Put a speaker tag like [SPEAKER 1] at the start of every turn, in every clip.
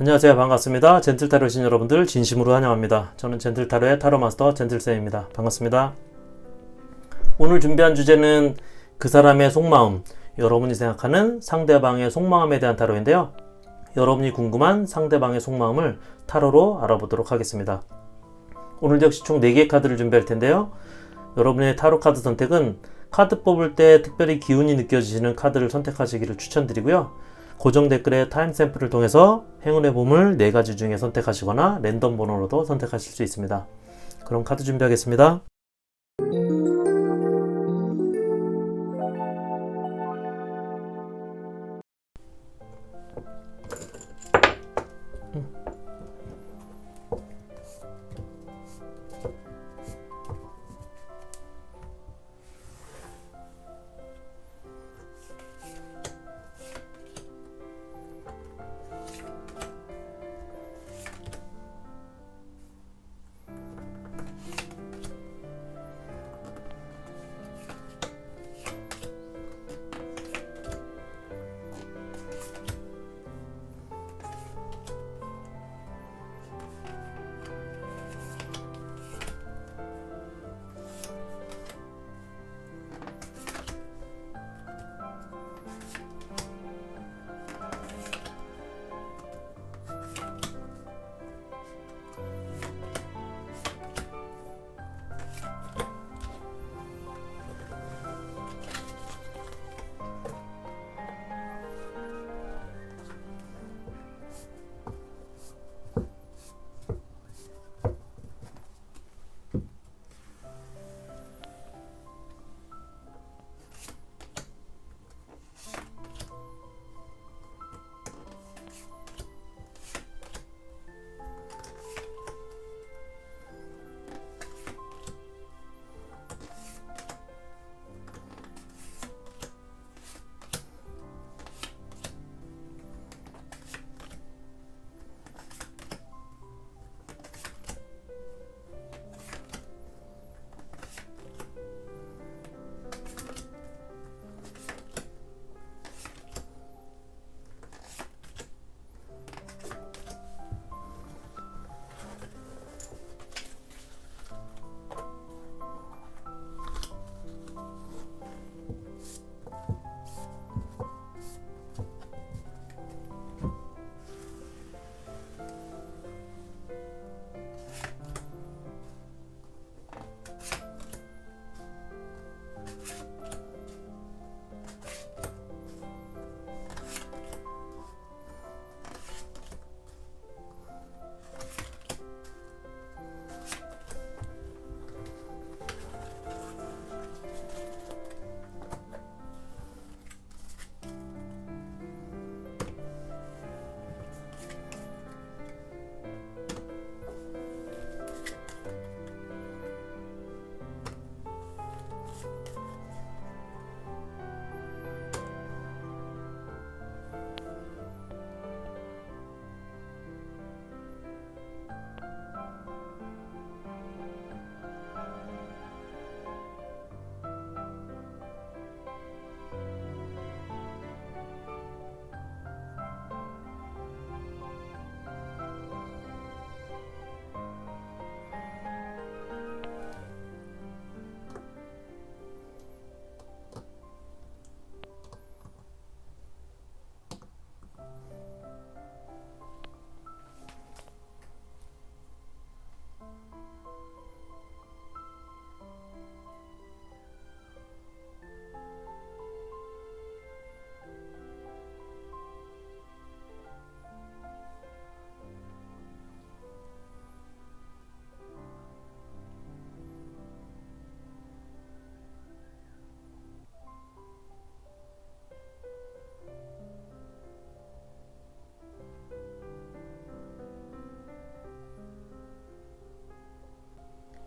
[SPEAKER 1] 안녕하세요. 반갑습니다. 젠틀타로신 여러분들 진심으로 환영합니다. 저는 젠틀타로의 타로마스터 젠틀쌤입니다. 반갑습니다. 오늘 준비한 주제는 그 사람의 속마음, 여러분이 생각하는 상대방의 속마음에 대한 타로인데요. 여러분이 궁금한 상대방의 속마음을 타로로 알아보도록 하겠습니다. 오늘 역시 총 4개의 카드를 준비할 텐데요. 여러분의 타로 카드 선택은 카드 뽑을 때 특별히 기운이 느껴지시는 카드를 선택하시기를 추천드리고요. 고정 댓글에 타임 샘플을 통해서 행운의 보물 4가지 중에 선택하시거나 랜덤 번호로도 선택하실 수 있습니다. 그럼 카드 준비하겠습니다.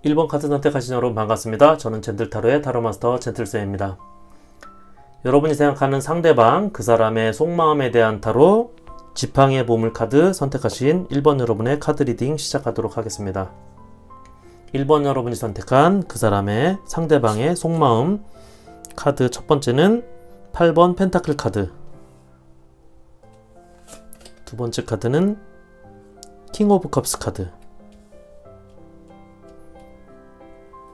[SPEAKER 1] (1번) 카드 선택하신 여러분 반갑습니다. 저는 젠틀타로의 타로마스터 젠틀쌤입니다. 여러분이 생각하는 상대방, 그 사람의 속마음에 대한 타로 지팡이의 보물 카드 선택하신 1번 여러분의 카드 리딩 시작하도록 하겠습니다. 1번 여러분이 선택한 그 사람의 상대방의 속마음 카드 첫 번째는 8번 펜타클 카드, 두 번째 카드는 킹 오브 컵스 카드.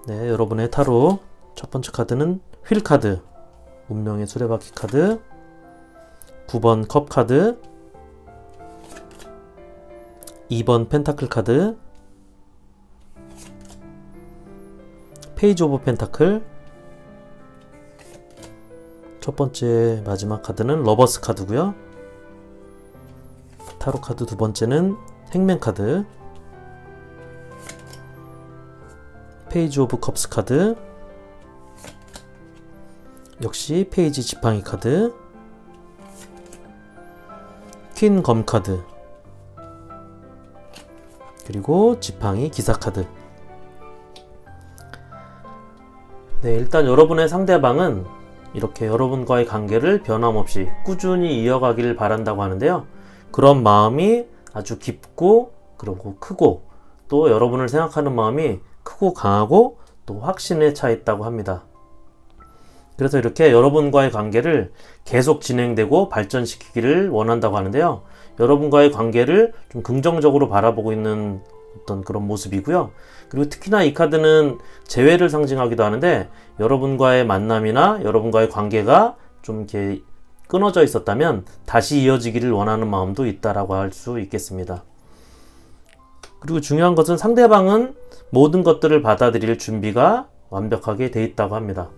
[SPEAKER 1] 네, 여러분의 타로 첫 번째 카드는 휠 카드, 운명의 수레바퀴 카드, 9번 컵 카드, 2번 펜타클 카드, 페이지 오브 펜타클, 첫 번째 마지막 카드는 러버스 카드고요. 타로 카드 두 번째는 행맨 카드, 페이지 오브 컵스 카드, 역시 페이지 지팡이 카드, 퀸 검 카드, 그리고 지팡이 기사 카드. 네, 일단 여러분의 상대방은 이렇게 여러분과의 관계를 변함없이 꾸준히 이어가기를 바란다고 하는데요. 그런 마음이 아주 깊고 그리고 크고 또 여러분을 생각하는 마음이 크고 강하고 또 확신에 차 있다고 합니다. 그래서 이렇게 여러분과의 관계를 계속 진행되고 발전시키기를 원한다고 하는데요. 여러분과의 관계를 좀 긍정적으로 바라보고 있는 어떤 그런 모습이고요. 그리고 특히나 이 카드는 재회를 상징하기도 하는데 여러분과의 만남이나 여러분과의 관계가 좀 이렇게 끊어져 있었다면 다시 이어지기를 원하는 마음도 있다라고 할 수 있겠습니다. 그리고 중요한 것은 상대방은 모든 것들을 받아들일 준비가 완벽하게 돼 있다고 합니다.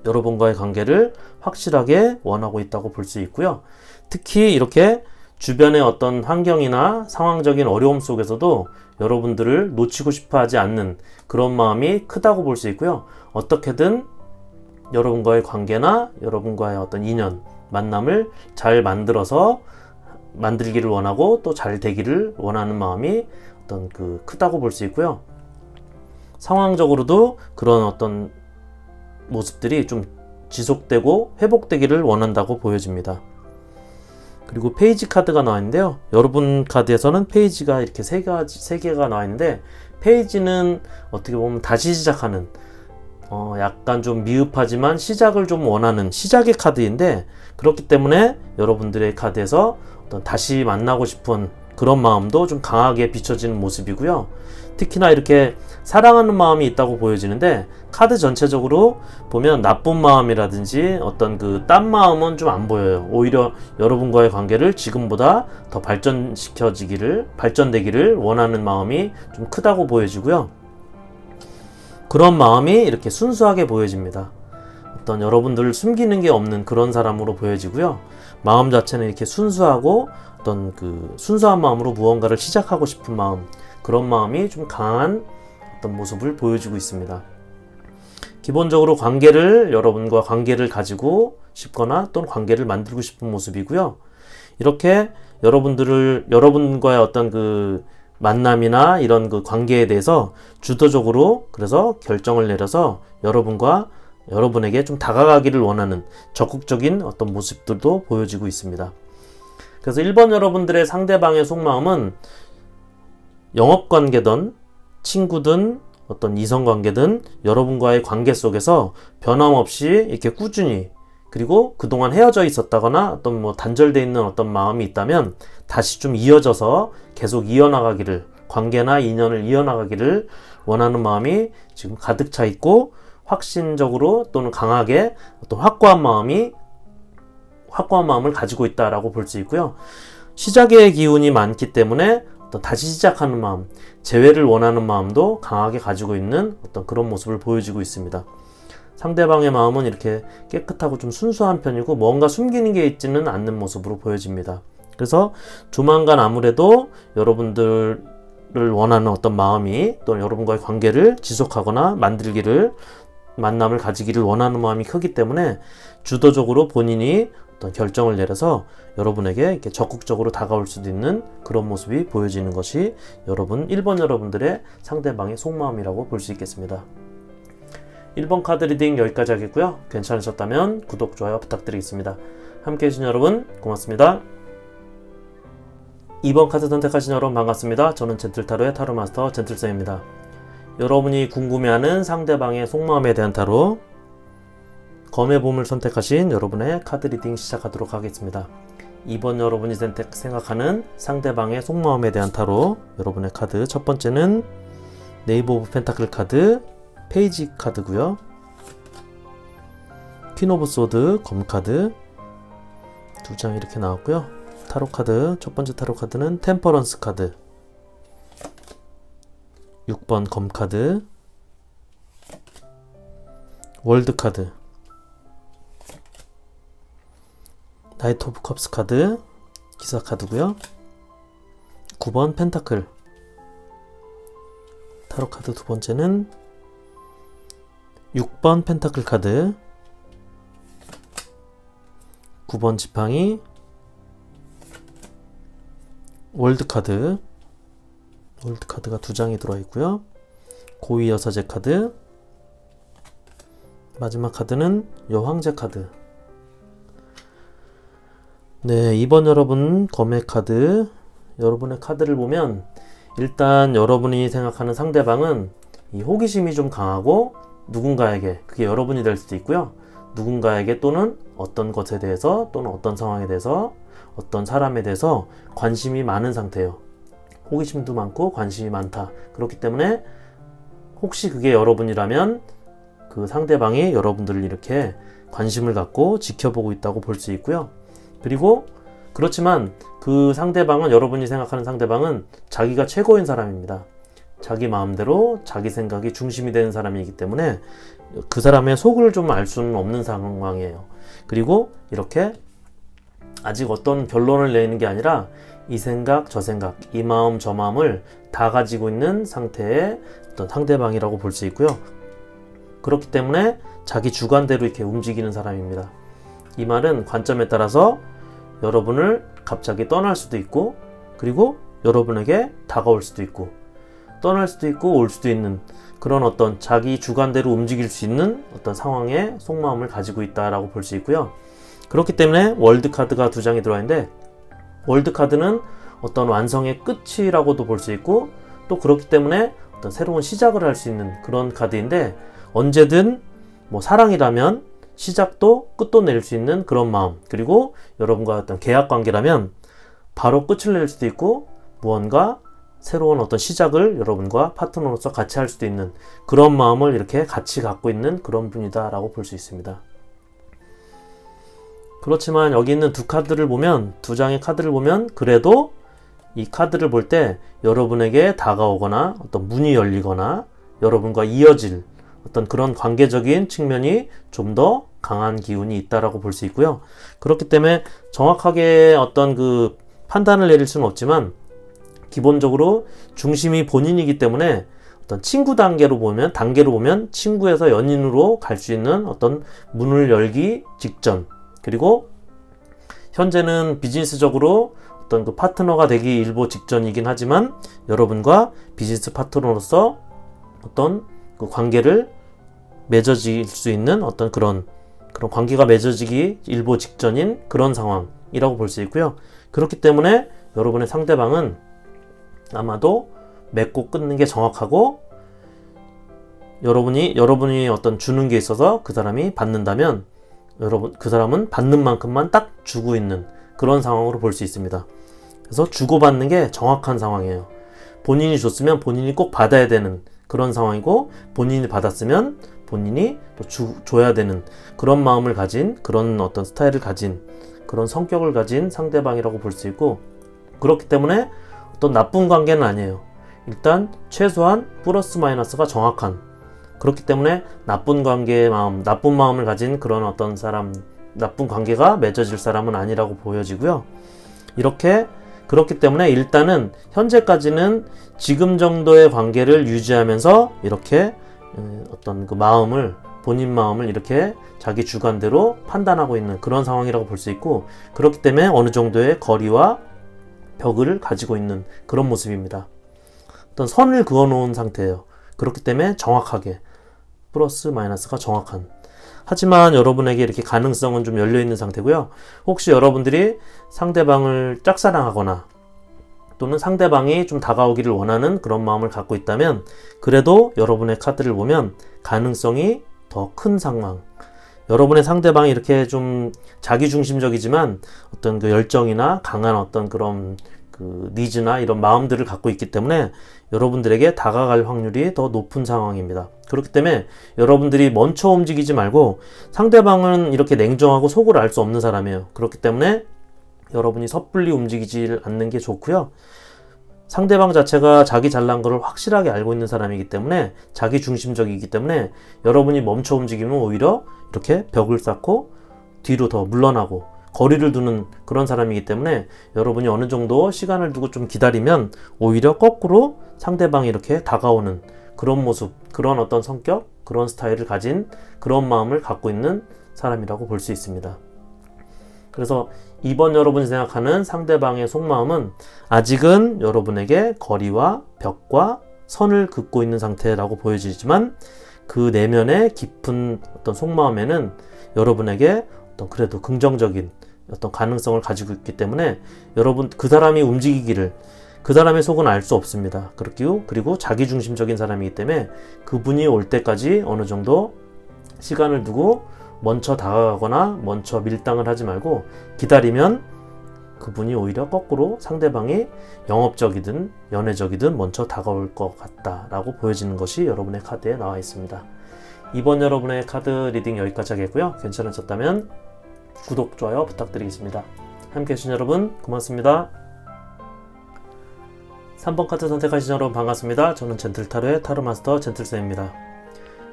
[SPEAKER 1] 여러분과의 관계를 확실하게 원하고 있다고 볼 수 있고요. 특히 이렇게 주변의 어떤 환경이나 상황적인 어려움 속에서도 여러분들을 놓치고 싶어 하지 않는 그런 마음이 크다고 볼 수 있고요. 어떻게든 여러분과의 관계나 여러분과의 어떤 인연, 만남을 잘 만들기를 원하고 또 잘 되기를 원하는 마음이 어떤 크다고 볼 수 있고요. 상황적으로도 그런 어떤 모습들이 좀 지속되고 회복되기를 원한다고 보여집니다. 그리고 페이지 카드가 나와 있는데요. 여러분 카드에서는 페이지가 이렇게 세 개가 나와 있는데, 페이지는 어떻게 보면 다시 시작하는 약간 좀 미흡하지만 시작을 좀 원하는 시작의 카드인데, 그렇기 때문에 여러분들의 카드에서 어떤 다시 만나고 싶은 그런 마음도 좀 강하게 비춰지는 모습이고요. 특히나 이렇게 사랑하는 마음이 있다고 보여지는데, 카드 전체적으로 보면 나쁜 마음이라든지 어떤 딴 마음은 좀 안 보여요. 오히려 여러분과의 관계를 지금보다 더 발전되기를 원하는 마음이 좀 크다고 보여지고요. 그런 마음이 이렇게 순수하게 보여집니다. 어떤 여러분들을 숨기는 게 없는 그런 사람으로 보여지고요. 마음 자체는 이렇게 순수하고 어떤 순수한 마음으로 무언가를 시작하고 싶은 마음, 그런 마음이 좀 강한 어떤 모습을 보여주고 있습니다. 기본적으로 여러분과 관계를 가지고 싶거나 또는 관계를 만들고 싶은 모습이고요. 이렇게 여러분과의 어떤 만남이나 이런 관계에 대해서 주도적으로 그래서 결정을 내려서 여러분에게 좀 다가가기를 원하는 적극적인 어떤 모습들도 보여지고 있습니다. 그래서 1번 여러분들의 상대방의 속마음은 영업관계든 친구든 어떤 이성관계든 여러분과의 관계 속에서 변함없이 이렇게 꾸준히, 그리고 그동안 헤어져 있었다거나 어떤 단절되어 있는 어떤 마음이 있다면 다시 좀 이어져서 계속 관계나 인연을 이어나가기를 원하는 마음이 지금 가득 차 있고, 확신적으로 또는 강하게 어떤 확고한 마음을 가지고 있다라고 볼 수 있고요. 시작의 기운이 많기 때문에 어떤 다시 시작하는 마음, 재회를 원하는 마음도 강하게 가지고 있는 어떤 그런 모습을 보여주고 있습니다. 상대방의 마음은 이렇게 깨끗하고 좀 순수한 편이고 뭔가 숨기는 게 있지는 않는 모습으로 보여집니다. 그래서 조만간 아무래도 여러분들을 원하는 어떤 마음이, 또 여러분과의 관계를 지속하거나 만남을 가지기를 원하는 마음이 크기 때문에 주도적으로 본인이 어떤 결정을 내려서 여러분에게 이렇게 적극적으로 다가올 수도 있는 그런 모습이 보여지는 것이 1번 여러분들의 상대방의 속마음이라고 볼 수 있겠습니다. 1번 카드 리딩 여기까지 하겠고요. 괜찮으셨다면 구독, 좋아요 부탁드리겠습니다. 함께 해주신 여러분 고맙습니다. 2번 카드 선택하신 여러분 반갑습니다. 저는 젠틀타로의 타로마스터 젠틀쌤입니다. 여러분이 궁금해하는 상대방의 속마음에 대한 타로, 검의 봄을 선택하신 여러분의 카드 리딩 시작하도록 하겠습니다. 이번 여러분이 생각하는 상대방의 속마음에 대한 타로 여러분의 카드 첫 번째는 네이버 오브 펜타클 카드 페이지 카드고요. 퀸 오브 소드 검 카드 두 장 이렇게 나왔고요. 타로 카드 첫 번째 타로 카드는 템퍼런스 카드 6번 검 카드 월드 카드 나이트 오브 컵스 카드 기사 카드고요. 9번 펜타클 타로 카드 두 번째는 6번 펜타클 카드 9번 지팡이 월드 카드가 두 장이 들어와 있고요. 고위 여사제 카드 마지막 카드는 여황제 카드. 네, 이번 여러분 검의 카드 여러분의 카드를 보면 일단 여러분이 생각하는 상대방은 이 호기심이 좀 강하고 누군가에게 그게 여러분이 될 수도 있고요. 누군가에게 또는 어떤 것에 대해서 또는 어떤 상황에 대해서 어떤 사람에 대해서 관심이 많은 상태예요. 호기심도 많고 관심이 많다. 그렇기 때문에 혹시 그게 여러분이라면 그 상대방이 여러분들을 이렇게 관심을 갖고 지켜보고 있다고 볼 수 있고요. 그리고 그렇지만 그 상대방은 여러분이 생각하는 상대방은 자기가 최고인 사람입니다. 자기 마음대로 자기 생각이 중심이 되는 사람이기 때문에 그 사람의 속을 좀 알 수는 없는 상황이에요. 그리고 이렇게 아직 어떤 결론을 내는 게 아니라 이 생각 저 생각 이 마음 저 마음을 다 가지고 있는 상태의 어떤 상대방이라고 볼 수 있고요. 그렇기 때문에 자기 주관대로 이렇게 움직이는 사람입니다. 이 말은 관점에 따라서 여러분을 갑자기 떠날 수도 있고 그리고 여러분에게 다가올 수도 있고 떠날 수도 있고 올 수도 있는 그런 어떤 자기 주관대로 움직일 수 있는 어떤 상황의 속마음을 가지고 있다라고 볼 수 있고요. 그렇기 때문에 월드 카드가 두 장이 들어와 있는데 월드 카드는 어떤 완성의 끝이라고도 볼 수 있고 또 그렇기 때문에 어떤 새로운 시작을 할 수 있는 그런 카드인데 언제든 뭐 사랑이라면 시작도 끝도 낼 수 있는 그런 마음 그리고 여러분과 어떤 계약 관계라면 바로 끝을 낼 수도 있고 무언가 새로운 어떤 시작을 여러분과 파트너로서 같이 할 수도 있는 그런 마음을 이렇게 같이 갖고 있는 그런 분이다 라고 볼 수 있습니다. 그렇지만 여기 있는 두 카드를 보면 두 장의 카드를 보면 그래도 이 카드를 볼 때 여러분에게 다가오거나 어떤 문이 열리거나 여러분과 이어질 어떤 그런 관계적인 측면이 좀 더 강한 기운이 있다라고 볼 수 있고요. 그렇기 때문에 정확하게 어떤 그 판단을 내릴 수는 없지만 기본적으로 중심이 본인이기 때문에 어떤 친구 단계로 보면 친구에서 연인으로 갈 수 있는 어떤 문을 열기 직전 그리고 현재는 비즈니스적으로 어떤 그 파트너가 되기 일보 직전이긴 하지만 여러분과 비즈니스 파트너로서 어떤 그 관계를 맺어질 수 있는 어떤 그런 관계가 맺어지기 일보 직전인 그런 상황이라고 볼 수 있고요. 그렇기 때문에 여러분의 상대방은 아마도 맺고 끊는 게 정확하고 여러분이 어떤 주는 게 있어서 그 사람이 받는다면 그 사람은 받는 만큼만 딱 주고 있는 그런 상황으로 볼 수 있습니다. 그래서 주고받는 게 정확한 상황이에요. 본인이 줬으면 본인이 꼭 받아야 되는 그런 상황이고 본인이 받았으면 본인이 또 줘야 되는 그런 마음을 가진 그런 어떤 스타일을 가진 그런 성격을 가진 상대방이라고 볼 수 있고 그렇기 때문에 어떤 나쁜 관계는 아니에요. 일단 최소한 플러스 마이너스가 정확한 그렇기 때문에 나쁜 마음을 가진 그런 어떤 사람 나쁜 관계가 맺어질 사람은 아니라고 보여지고요. 그렇기 때문에 일단은 현재까지는 지금 정도의 관계를 유지하면서 이렇게 어떤 그 본인 마음을 이렇게 자기 주관대로 판단하고 있는 그런 상황이라고 볼 수 있고 그렇기 때문에 어느 정도의 거리와 벽을 가지고 있는 그런 모습입니다. 어떤 선을 그어 놓은 상태예요. 그렇기 때문에 정확하게 플러스 마이너스가 정확한 하지만 여러분에게 이렇게 가능성은 좀 열려있는 상태고요. 혹시 여러분들이 상대방을 짝사랑하거나 또는 상대방이 좀 다가오기를 원하는 그런 마음을 갖고 있다면 그래도 여러분의 카드를 보면 가능성이 더 큰 상황 여러분의 상대방이 이렇게 좀 자기중심적이지만 어떤 그 열정이나 강한 어떤 그런 그 니즈나 이런 마음들을 갖고 있기 때문에 여러분들에게 다가갈 확률이 더 높은 상황입니다. 그렇기 때문에 여러분들이 먼저 움직이지 말고, 상대방은 이렇게 냉정하고 속을 알 수 없는 사람이에요. 그렇기 때문에 여러분이 섣불리 움직이지 않는 게 좋고요. 상대방 자체가 자기 잘난 거를 확실하게 알고 있는 사람이기 때문에, 자기 중심적이기 때문에 여러분이 멈춰 움직이면 오히려 이렇게 벽을 쌓고 뒤로 더 물러나고 거리를 두는 그런 사람이기 때문에, 여러분이 어느 정도 시간을 두고 좀 기다리면 오히려 거꾸로 상대방이 이렇게 다가오는 그런 모습, 그런 어떤 성격, 그런 스타일을 가진, 그런 마음을 갖고 있는 사람이라고 볼 수 있습니다. 그래서 이번 여러분이 생각하는 상대방의 속마음은 아직은 여러분에게 거리와 벽과 선을 긋고 있는 상태라고 보여지지만, 그 내면의 깊은 어떤 속마음에는 여러분에게 어떤 그래도 긍정적인 어떤 가능성을 가지고 있기 때문에, 여러분 그 사람이 움직이기를, 그 사람의 속은 알 수 없습니다. 그리고 자기중심적인 사람이기 때문에 그분이 올 때까지 어느 정도 시간을 두고 먼저 다가가거나 먼저 밀당을 하지 말고 기다리면, 그분이 오히려 거꾸로 상대방이 영업적이든 연애적이든 먼저 다가올 것 같다라고 보여지는 것이 여러분의 카드에 나와 있습니다. 이번 여러분의 카드 리딩 여기까지 하겠고요. 괜찮으셨다면 구독, 좋아요 부탁드리겠습니다. 함께 해주신 여러분 고맙습니다. 3번 카드 선택하신 여러분 반갑습니다. 저는 젠틀타로의 타로마스터 젠틀쌤입니다.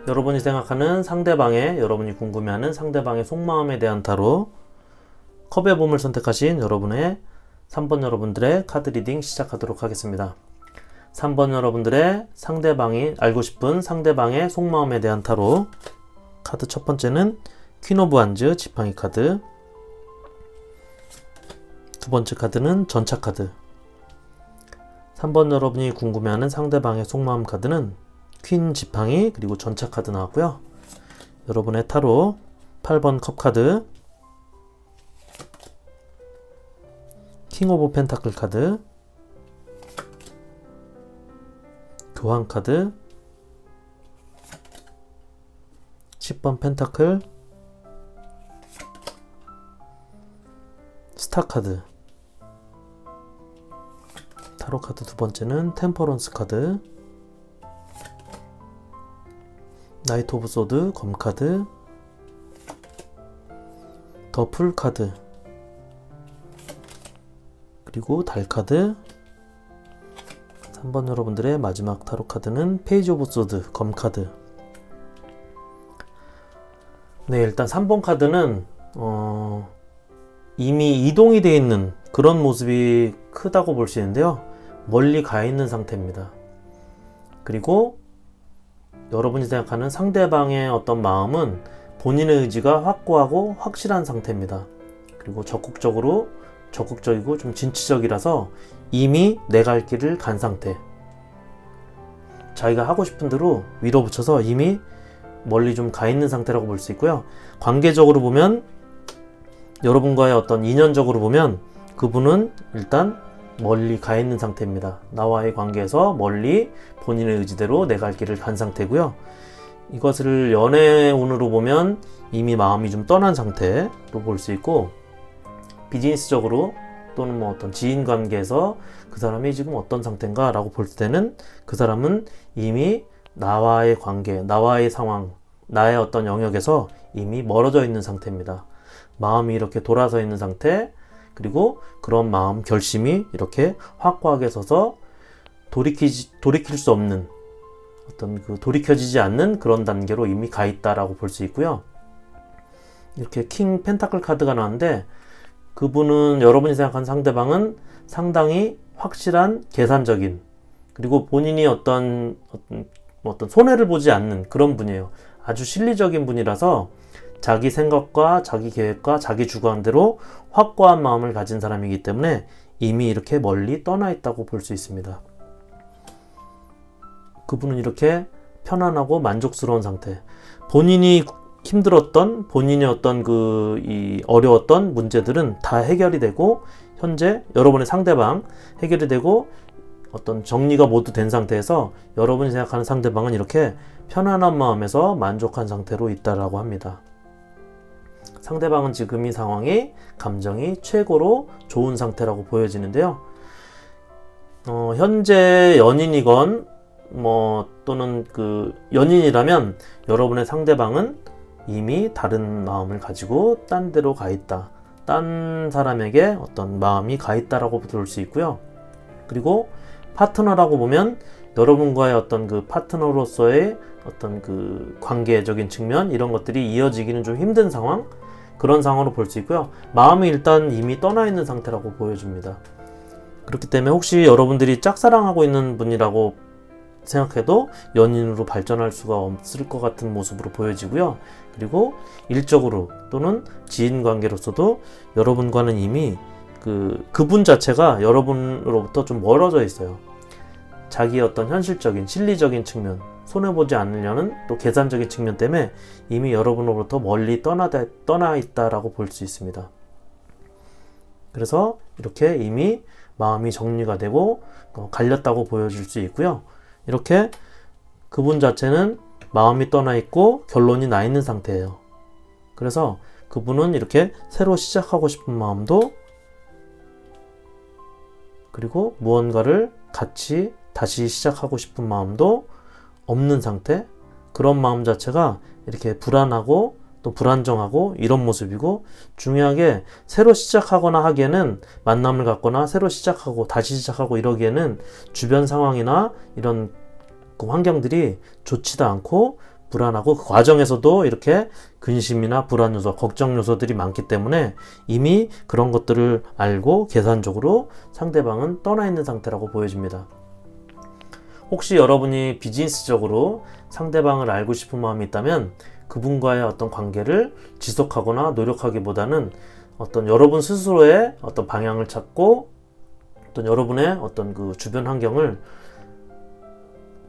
[SPEAKER 1] 여러분이 생각하는 상대방의, 여러분이 궁금해하는 상대방의 속마음에 대한 타로 컵의 봄을 선택하신 여러분의 3번 여러분들의 카드 리딩 시작하도록 하겠습니다. 3번 여러분들의 상대방이 알고 싶은 상대방의 속마음에 대한 타로 카드 첫 번째는 퀸 오브 완즈 지팡이 카드, 두 번째 카드는 전차 카드, 3번 여러분이 궁금해하는 상대방의 속마음 카드는 퀸 지팡이 그리고 전차 카드 나왔고요. 여러분의 타로 8번 컵 카드, 킹 오브 펜타클 카드, 교황 카드, 10번 펜타클, 스타 카드, 타로 카드 두 번째는 템퍼런스 카드, 나이트 오브 소드 검 카드, 더 풀 카드, 그리고 달 카드, 3번 여러분들의 마지막 타로 카드는 페이지 오브 소드 검 카드. 네, 일단 3번 카드는 이미 이동이 되어 있는 그런 모습이 크다고 볼 수 있는데요. 멀리 가 있는 상태입니다. 그리고 여러분이 생각하는 상대방의 어떤 마음은 본인의 의지가 확고하고 확실한 상태입니다. 그리고 적극적이고 좀 진취적이라서 이미 내 갈 길을 간 상태, 자기가 하고 싶은 대로 밀어붙여서 이미 멀리 좀 가 있는 상태라고 볼 수 있고요. 관계적으로 보면, 여러분과의 어떤 인연적으로 보면 그분은 일단 멀리 가 있는 상태입니다. 나와의 관계에서 멀리 본인의 의지대로 내 갈 길을 간 상태고요. 이것을 연애운으로 보면 이미 마음이 좀 떠난 상태로 볼 수 있고, 비즈니스적으로 또는 뭐 어떤 지인 관계에서 그 사람이 지금 어떤 상태인가 라고 볼 때는 그 사람은 이미 나와의 관계, 나와의 상황, 나의 어떤 영역에서 이미 멀어져 있는 상태입니다. 마음이 이렇게 돌아서 있는 상태, 그리고 그런 마음, 결심이 이렇게 확고하게 서서 돌이킬 수 없는 어떤 그 돌이켜지지 않는 그런 단계로 이미 가 있다라고 볼 수 있고요. 이렇게 킹 펜타클 카드가 나왔는데, 그분은, 여러분이 생각하는 상대방은 상당히 확실한 계산적인, 그리고 본인이 어떤 손해를 보지 않는 그런 분이에요. 아주 실리적인 분이라서 자기 생각과 자기 계획과 자기 주관대로 확고한 마음을 가진 사람이기 때문에 이미 이렇게 멀리 떠나 있다고 볼 수 있습니다. 그분은 이렇게 편안하고 만족스러운 상태, 본인이 힘들었던, 본인의 어떤 이 어려웠던 문제들은 다 해결이 되고, 현재 여러분의 상대방 해결이 되고 어떤 정리가 모두 된 상태에서 여러분이 생각하는 상대방은 이렇게 편안한 마음에서 만족한 상태로 있다라고 합니다. 상대방은 지금 이 상황이 감정이 최고로 좋은 상태라고 보여지는데요. 현재 연인이건 또는 그 연인이라면 여러분의 상대방은 이미 다른 마음을 가지고 딴 데로 가 있다. 딴 사람에게 어떤 마음이 가 있다라고 볼 수 있고요. 그리고 파트너라고 보면 여러분과의 어떤 그 파트너로서의 어떤 그 관계적인 측면 이런 것들이 이어지기는 좀 힘든 상황, 그런 상황으로 볼 수 있고요. 마음이 일단 이미 떠나 있는 상태라고 보여줍니다. 그렇기 때문에 혹시 여러분들이 짝사랑하고 있는 분이라고 생각해도 연인으로 발전할 수가 없을 것 같은 모습으로 보여지고요. 그리고 일적으로 또는 지인 관계로서도 여러분과는 이미 그분 자체가 여러분으로부터 좀 멀어져 있어요. 자기의 어떤 현실적인 실리적인 측면, 손해보지 않으려는 또 계산적인 측면 때문에 이미 여러분으로부터 멀리 떠나 있다라고 볼 수 있습니다. 그래서 이렇게 이미 마음이 정리가 되고 갈렸다고 보여줄 수 있고요. 이렇게 그분 자체는 마음이 떠나 있고 결론이 나 있는 상태예요. 그래서 그분은 이렇게 새로 시작하고 싶은 마음도, 그리고 무언가를 같이 다시 시작하고 싶은 마음도 없는 상태, 그런 마음 자체가 이렇게 불안하고 또 불안정하고 이런 모습이고, 중요하게 새로 시작하거나 하기에는, 만남을 갖거나 새로 시작하고 다시 시작하고 이러기에는 주변 상황이나 이런 그 환경들이 좋지도 않고 불안하고, 그 과정에서도 이렇게 근심이나 불안 요소, 걱정 요소들이 많기 때문에 이미 그런 것들을 알고 계산적으로 상대방은 떠나 있는 상태라고 보여집니다. 혹시 여러분이 비즈니스적으로 상대방을 알고 싶은 마음이 있다면 그분과의 어떤 관계를 지속하거나 노력하기보다는 어떤 여러분 스스로의 어떤 방향을 찾고 어떤 여러분의 어떤 그 주변 환경을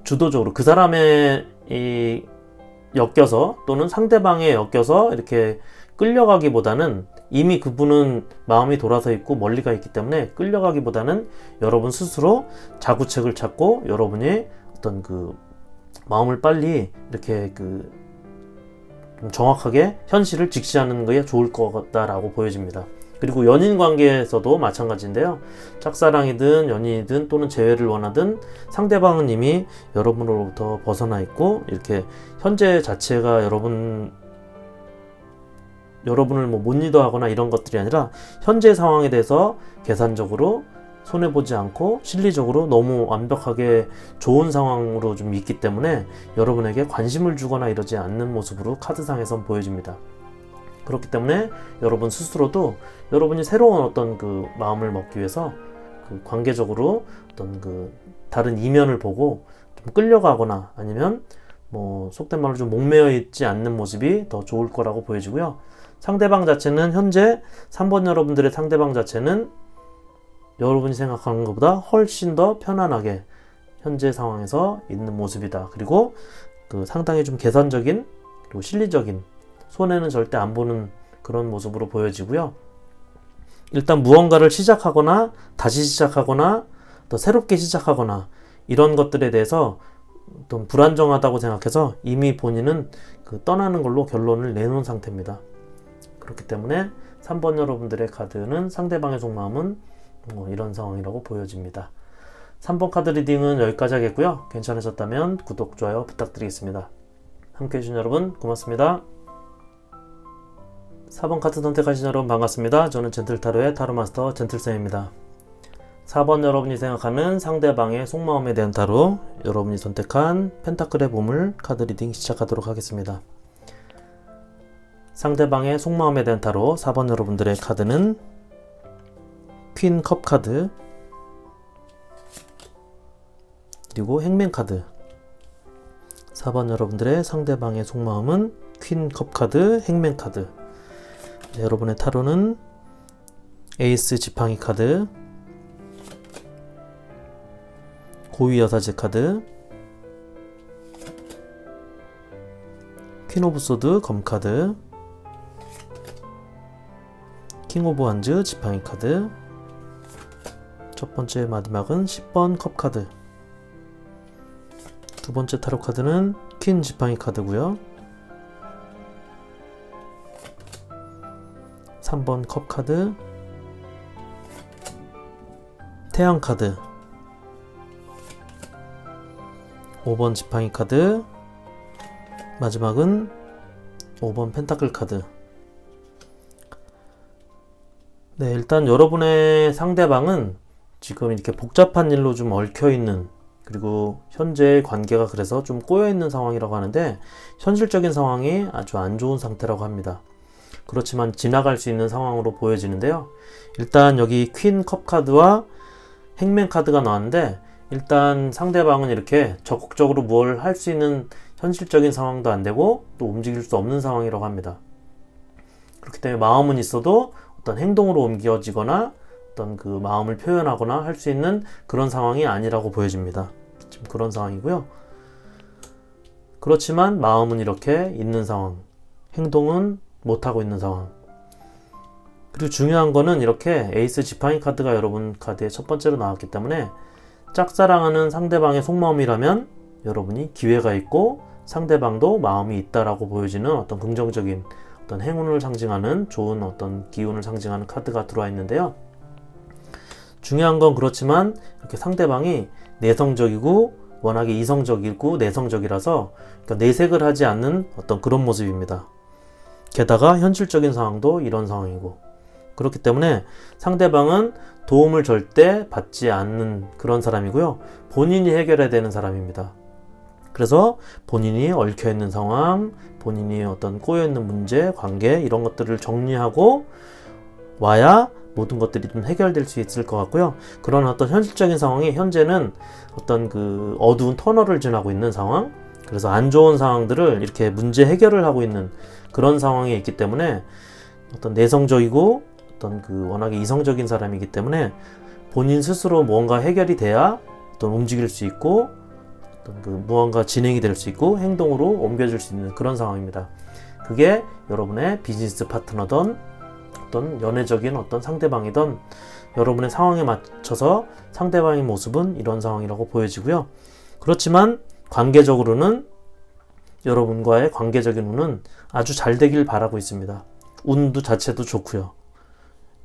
[SPEAKER 1] 주도적으로 그 사람의 엮여서 또는 상대방에 엮여서 이렇게 끌려가기보다는, 이미 그분은 마음이 돌아서 있고 멀리 가 있기 때문에 끌려가기보다는 여러분 스스로 자구책을 찾고 여러분이 어떤 그 마음을 빨리 이렇게 좀 정확하게 현실을 직시하는 게 좋을 것 같다라고 보여집니다. 그리고 연인 관계에서도 마찬가지인데요. 짝사랑이든 연인이든 또는 재회를 원하든 상대방은 이미 여러분으로부터 벗어나 있고, 이렇게 현재 자체가 여러분을 못 리더하거나 이런 것들이 아니라 현재 상황에 대해서 계산적으로 손해보지 않고 실리적으로 너무 완벽하게 좋은 상황으로 좀 있기 때문에 여러분에게 관심을 주거나 이러지 않는 모습으로 카드상에선 보여집니다. 그렇기 때문에 여러분 스스로도 여러분이 새로운 어떤 그 마음을 먹기 위해서 그 관계적으로 어떤 그 다른 이면을 보고 좀 끌려가거나 아니면 속된 말로 좀 목매어 있지 않는 모습이 더 좋을 거라고 보여지고요. 상대방 자체는 현재 3번 여러분들의 상대방 자체는 여러분이 생각하는 것보다 훨씬 더 편안하게 현재 상황에서 있는 모습이다. 그리고 그 상당히 좀 계산적인 그리고 실리적인, 손해는 절대 안 보는 그런 모습으로 보여지고요. 일단 무언가를 시작하거나 다시 시작하거나 또 새롭게 시작하거나 이런 것들에 대해서 좀 불안정하다고 생각해서 이미 본인은 그 떠나는 걸로 결론을 내놓은 상태입니다. 그렇기 때문에 3번 여러분들의 카드는 상대방의 속마음은 이런 상황이라고 보여집니다. 3번 카드 리딩은 여기까지 하겠고요. 괜찮으셨다면 구독, 좋아요 부탁드리겠습니다. 함께해 주신 여러분 고맙습니다. 4번 카드 선택하신 여러분 반갑습니다. 저는 젠틀타로의 타로마스터 젠틀쌤입니다. 4번 여러분이 생각하는 상대방의 속마음에 대한 타로, 여러분이 선택한 펜타클의 보물 카드 리딩 시작하도록 하겠습니다. 상대방의 속마음에 대한 타로 4번 여러분들의 카드는 퀸 컵 카드, 그리고 행맨 카드. 4번 여러분들의 상대방의 속마음은 퀸 컵 카드, 행맨 카드. 네, 여러분의 타로는 에이스 지팡이 카드, 고위 여사제 카드, 퀸 오브 소드 검 카드, 킹 오브 wands 지팡이 카드. 첫 번째 마지막은 10번 컵 카드. 두 번째 타로 카드는 퀸 지팡이 카드고요. 3번 컵 카드, 태양 카드, 5번 지팡이 카드, 마지막은 5번 펜타클 카드. 네, 일단 여러분의 상대방은 지금 이렇게 복잡한 일로 좀 얽혀있는, 그리고 현재의 관계가 그래서 좀 꼬여있는 상황이라고 하는데, 현실적인 상황이 아주 안 좋은 상태라고 합니다. 그렇지만 지나갈 수 있는 상황으로 보여지는데요. 일단 여기 퀸 컵 카드와 행맨 카드가 나왔는데, 일단 상대방은 이렇게 적극적으로 뭘 할 수 있는 현실적인 상황도 안 되고 또 움직일 수 없는 상황이라고 합니다. 그렇기 때문에 마음은 있어도 어떤 행동으로 옮겨지거나 어떤 그 마음을 표현하거나 할 수 있는 그런 상황이 아니라고 보여집니다. 지금 그런 상황이고요. 그렇지만 마음은 이렇게 있는 상황, 행동은 못하고 있는 상황. 그리고 중요한 거는 이렇게 에이스 지팡이 카드가 여러분 카드에 첫 번째로 나왔기 때문에 짝사랑하는 상대방의 속마음이라면 여러분이 기회가 있고 상대방도 마음이 있다라고 보여지는 어떤 긍정적인 어떤 행운을 상징하는 좋은 어떤 기운을 상징하는 카드가 들어와 있는데요. 중요한 건 그렇지만 이렇게 상대방이 내성적이고 워낙에 이성적이고 내성적이라서 그러니까 내색을 하지 않는 어떤 그런 모습입니다. 게다가 현실적인 상황도 이런 상황이고, 그렇기 때문에 상대방은 도움을 절대 받지 않는 그런 사람이고요. 본인이 해결해야 되는 사람입니다. 그래서 본인이 얽혀있는 상황, 본인이 어떤 꼬여있는 문제, 관계 이런 것들을 정리하고 와야 모든 것들이 좀 해결될 수 있을 것 같고요. 그런 어떤 현실적인 상황이 현재는 어떤 그 어두운 터널을 지나고 있는 상황, 그래서 안 좋은 상황들을 이렇게 문제 해결을 하고 있는 그런 상황에 있기 때문에 어떤 내성적이고 어떤 그 워낙에 이성적인 사람이기 때문에 본인 스스로 무언가 해결이 돼야 어떤 움직일 수 있고 어떤 그 무언가 진행이 될 수 있고 행동으로 옮겨질 수 있는 그런 상황입니다. 그게 여러분의 비즈니스 파트너든 어떤 연애적인 어떤 상대방이든 여러분의 상황에 맞춰서 상대방의 모습은 이런 상황이라고 보여지고요. 그렇지만 관계적으로는 여러분과의 관계적인 운은 아주 잘 되길 바라고 있습니다. 운도 자체도 좋고요.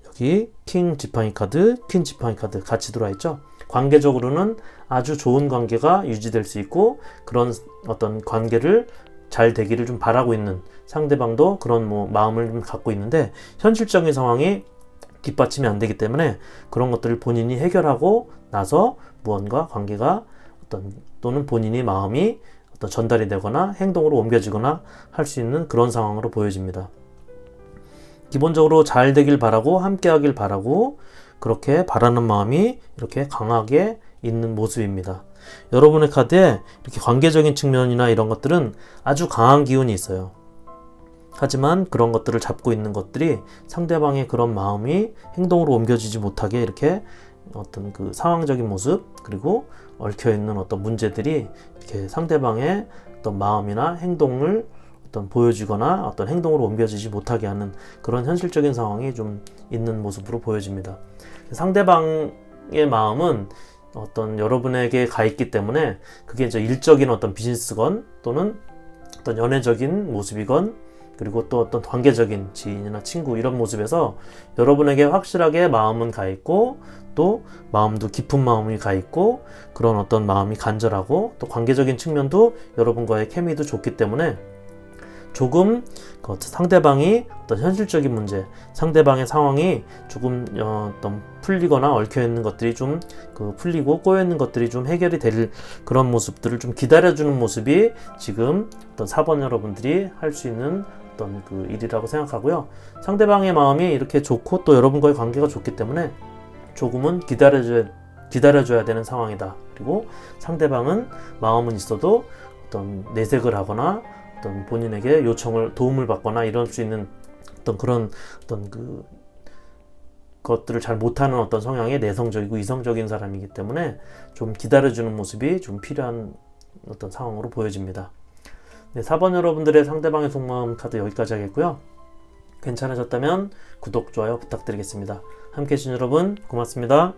[SPEAKER 1] 여기 킹 지팡이 카드, 퀸 지팡이 카드 같이 들어와 있죠. 관계적으로는 아주 좋은 관계가 유지될 수 있고 그런 어떤 관계를 잘 되기를 좀 바라고 있는 상대방도 그런 마음을 좀 갖고 있는데 현실적인 상황이 뒷받침이 안 되기 때문에 그런 것들을 본인이 해결하고 나서 무언가 관계가 어떤 또는 본인의 마음이 어떤 전달이 되거나 행동으로 옮겨지거나 할 수 있는 그런 상황으로 보여집니다. 기본적으로 잘 되길 바라고 함께 하길 바라고 그렇게 바라는 마음이 이렇게 강하게 있는 모습입니다. 여러분의 카드에 이렇게 관계적인 측면이나 이런 것들은 아주 강한 기운이 있어요. 하지만 그런 것들을 잡고 있는 것들이 상대방의 그런 마음이 행동으로 옮겨지지 못하게 이렇게 어떤 그 상황적인 모습 그리고 얽혀있는 어떤 문제들이 이렇게 상대방의 어떤 마음이나 행동을 어떤 보여주거나 어떤 행동으로 옮겨지지 못하게 하는 그런 현실적인 상황이 좀 있는 모습으로 보여집니다. 상대방의 마음은 어떤 여러분에게 가 있기 때문에 그게 이제 일적인 어떤 비즈니스건 또는 어떤 연애적인 모습이건 그리고 또 어떤 관계적인 지인이나 친구 이런 모습에서 여러분에게 확실하게 마음은 가 있고 또 마음도 깊은 마음이 가 있고 그런 어떤 마음이 간절하고 또 관계적인 측면도 여러분과의 케미도 좋기 때문에 조금 상대방이 어떤 현실적인 문제, 상대방의 상황이 조금 어떤 풀리거나 얽혀있는 것들이 좀 풀리고 꼬여있는 것들이 좀 해결이 될 그런 모습들을 좀 기다려주는 모습이 지금 어떤 4번 여러분들이 할 수 있는 어떤 그 일이라고 생각하고요. 상대방의 마음이 이렇게 좋고 또 여러분과의 관계가 좋기 때문에 조금은 기다려줘야 되는 상황이다. 그리고 상대방은 마음은 있어도 어떤 내색을 하거나 어떤 본인에게 도움을 받거나 이럴 수 있는 어떤 그런 어떤 그 것들을 잘 못하는 어떤 성향의 내성적이고 이성적인 사람이기 때문에 좀 기다려주는 모습이 좀 필요한 어떤 상황으로 보여집니다. 네, 4번 여러분들의 상대방의 속마음 카드 여기까지 하겠고요. 괜찮으셨다면 구독, 좋아요 부탁드리겠습니다. 함께 해주신 여러분 고맙습니다.